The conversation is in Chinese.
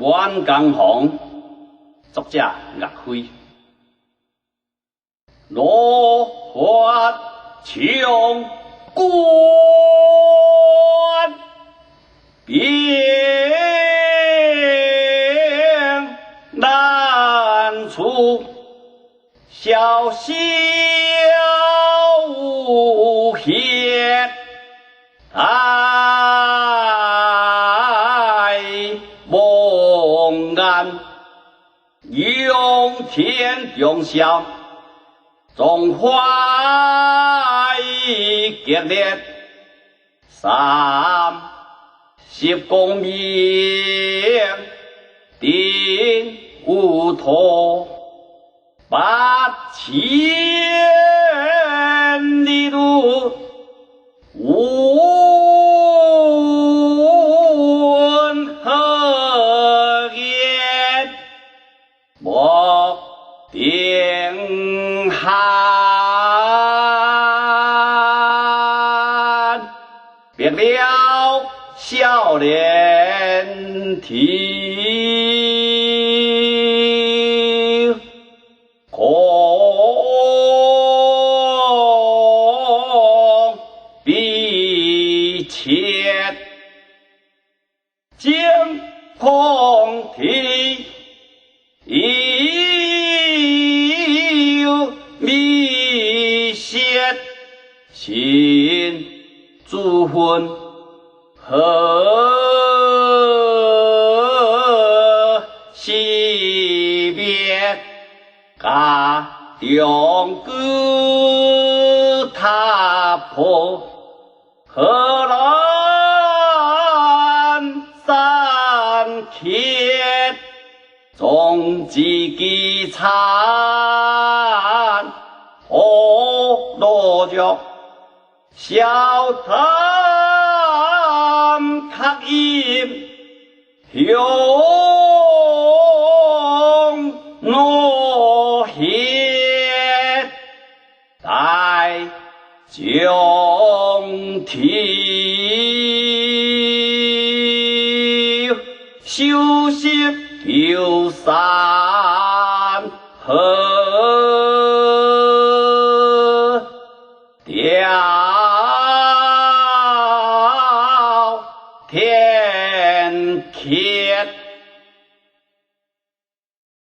满江红，作者岳飞。落花琼冠边难处，小小无限爱梦安，永天永笑，中华激烈30公民定无托8000里路无何言，莫定寒，别了少年体，恐必切，惊恐体有密切，心主魂何惜别，家中歌他破，何难三天终极机惨，何落脚小谈刻印用诺言，待将体休息有三何调